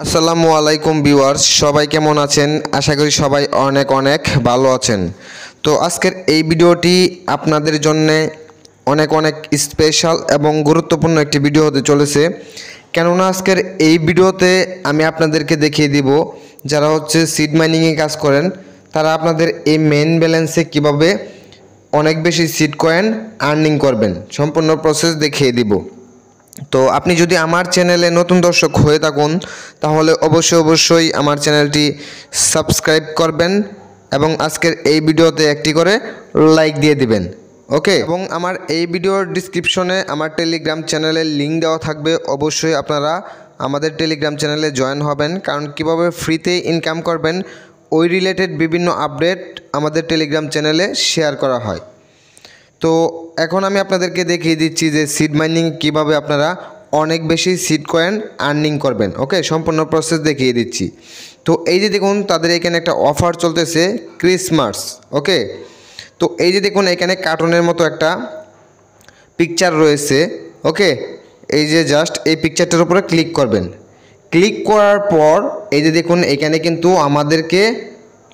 আসসালামু আলাইকুম ভিউয়ার্স, সবাই কেমন আছেন? আশা করি সবাই অনেক অনেক ভালো আছেন। তো আজকের এই ভিডিওটি আপনাদের জন্য অনেক অনেক স্পেশাল এবং গুরুত্বপূর্ণ একটি ভিডিও হতে চলেছে। কেননা আজকের এই ভিডিওতে আমি আপনাদেরকে দেখিয়ে দিব যারা সিড মাইনিংয়ে কাজ করেন তারা আপনাদের এই মেইন ব্যালেন্সে কিভাবে অনেক বেশি সিড কয়েন আর্নিং করবেন, সম্পূর্ণ প্রসেস দেখিয়ে দিব। তো আপনি যদি আমার চ্যানেলে নতুন দর্শক হয়ে থাকুন তাহলে অবশ্যই আমার চ্যানেলটি সাবস্ক্রাইব করবেন এবং আজকের এই ভিডিওতে একটি করে লাইক দিয়ে দিবেন। ওকে, এবং আমার এই ভিডিওর ডিসক্রিপশনে আমার টেলিগ্রাম চ্যানেলের লিঙ্ক দেওয়া থাকবে। অবশ্যই আপনারা আমাদের টেলিগ্রাম চ্যানেলে জয়েন হবেন, কারণ কিভাবে ফ্রিতে ইনকাম করবেন ওই রিলেটেড বিভিন্ন আপডেট আমাদের টেলিগ্রাম চ্যানেলে শেয়ার করা হয়। তো এখন আমি আপনাদেরকে দেখিয়ে দিচ্ছি যে সিড মাইনিং কিভাবে আপনারা অনেক বেশি সিড কয়েন আর্নিং করবেন। ওকে, সম্পূর্ণ প্রসেস দেখিয়ে দিচ্ছি। তো এই যে দেখুন, তাদের এখানে একটা অফার চলতেছে ক্রিসমাস। ওকে, তো এই যে দেখুন এখানে কার্টুনের মতো একটা পিকচার রয়েছে। ওকে, এই যে জাস্ট এই পিকচারটার উপরে ক্লিক করবেন। ক্লিক করার পর এই যে দেখুন এখানে কিন্তু আমাদেরকে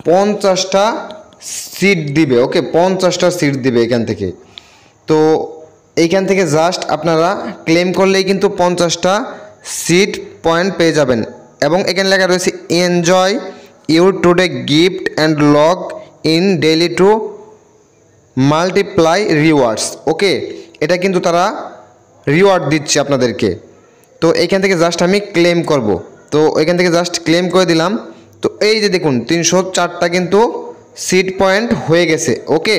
50টা সিট দিবে। ওকে, 50টা সিট দিবে এখান থেকে। তো এইখান থেকে জাস্ট আপনারা ক্লেম করলেই কিন্তু 50টা সিট পয়েন্ট পেয়ে যাবেন। এবং এখানে লেখা রয়েছে enjoy your today gift and log in daily to multiply rewards. Okay, এটা কিন্তু তারা রিওয়ার্ড দিচ্ছে আপনাদেরকে। তো এইখান থেকে জাস্ট আমি ক্লেম করব। তো এখান থেকে জাস্ট ক্লেম করে দিলাম। তো এই যে দেখুন 304টা কিন্তু সিড পয়েন্ট হয়ে গেছে। ওকে,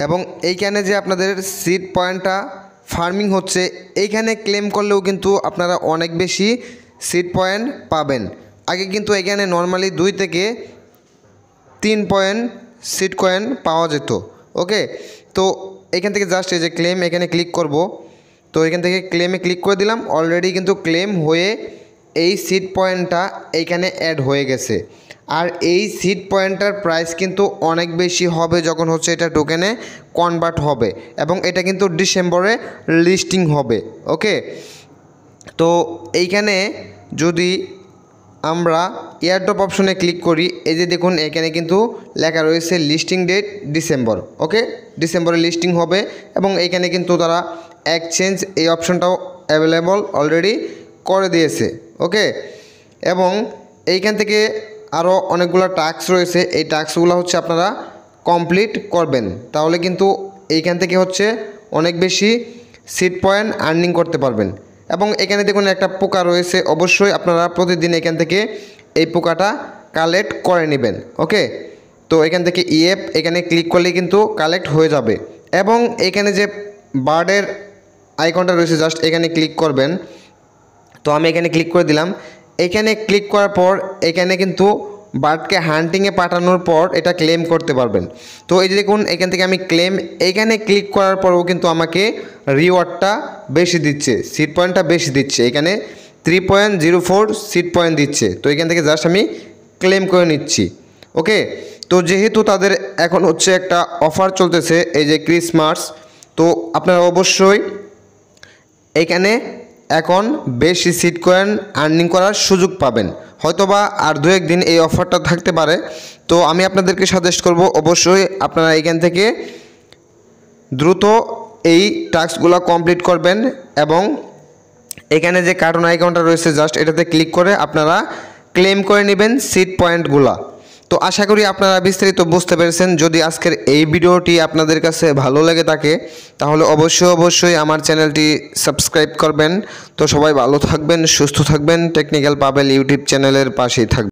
এবং এইখানে যে আপনাদের সিড পয়েন্টটা ফার্মিং হচ্ছে, এইখানে ক্লেম করলেও কিন্তু আপনারা অনেক বেশি সিড পয়েন্ট পাবেন। আগে কিন্তু এখানে নর্মালি 2 থেকে 3 পয়েন্ট সিড কয়েন পাওয়া যেত। ওকে, তো এখান থেকে জাস্ট এই যে ক্লেম এখানে ক্লিক করব। তো এখান থেকে ক্লেমে ক্লিক করে দিলাম। অলরেডি কিন্তু ক্লেম হয়ে এই সিড পয়েন্টটা এইখানে অ্যাড হয়ে গেছে। আর এই সিড পয়েন্টটার প্রাইস কিন্তু অনেক বেশি হবে যখন এটা টোকেনে কনভার্ট হবে, এবং এটা কিন্তু ডিসেম্বরে লিস্টিং হবে। ওকে, তো এইখানে যদি আমরা এয়ারড্রপ অপশনে ক্লিক করি, এই যে দেখুন এখানে কিন্তু লেখা রয়েছে লিস্টিং ডেট ডিসেম্বর। ওকে, ডিসেম্বরে লিস্টিং হবে, এবং এইখানে কিন্তু তারা এক্সচেঞ্জ এই অপশনটাও অ্যাভেলেবল অলরেডি করে দিয়েছে। ওকে, এবং এইখান থেকে আরও অনেকগুলো টাস্ক রয়েছে। এই টাস্কগুলো আপনারা কমপ্লিট করবেন, তাহলে কিন্তু এইখান থেকে অনেক বেশি সিড পয়েন্ট আর্নিং করতে পারবেন। এবং এখানে দেখুন একটা পোকা রয়েছে, অবশ্যই আপনারা প্রতিদিন এখান থেকে এই পোকাটা কালেক্ট করে নেবেন। ওকে, তো এখান থেকে এখানে ক্লিক করলে কিন্তু কালেক্ট হয়ে যাবে। এবং এখানে যে বার্ডের আইকনটা রয়েছে জাস্ট এখানে ক্লিক করবেন। তো আমি এখানে ক্লিক করে দিলাম। এখানে ক্লিক করার পর এখানে কিন্তু বার্ডকে হান্টিংয়ে পাঠানোর পর এটা ক্লেম করতে পারবেন। তো এই যে দেখুন এখান থেকে আমি ক্লেম এইখানে ক্লিক করার পরেও কিন্তু আমাকে রিওয়ার্ডটা বেশি দিচ্ছে, সিড পয়েন্টটা বেশি দিচ্ছে। এখানে 3.04 সিড পয়েন্ট দিচ্ছে। তো এখান থেকে জাস্ট আমি ক্লেম করে নিচ্ছি। ওকে, তো যেহেতু তাদের এখন একটা অফার চলতেছে এই যে ক্রিসমাস, তো আপনারা অবশ্যই এখানে এখন বেশি সিড কয়েন আর্নিং করার সুযোগ পাবেন। হয়তোবা আর 2-1 দিন এই অফারটা থাকতে পারে। তো আমি আপনাদেরকে সাজেস্ট করব অবশ্যই আপনারা এখান থেকে দ্রুত এই টাস্কগুলো কমপ্লিট করবেন, এবং এখানে যে কার্টুন আইকনটা রয়েছে জাস্ট এটাতে ক্লিক করে আপনারা ক্লেম করে নেবেন সিড পয়েন্টগুলো। তো আশা করি আপনারা বিস্তারিত বুঝতে পেরেছেন। যদি আজকের এই ভিডিওটি আপনাদের কাছে ভালো লেগে থাকে তাহলে অবশ্যই আমার চ্যানেলটি সাবস্ক্রাইব করবেন। তো সবাই ভালো থাকবেন, সুস্থ থাকবেন, টেকনিক্যাল পাবেল ইউটিউব চ্যানেলের পাশেই থাকবেন।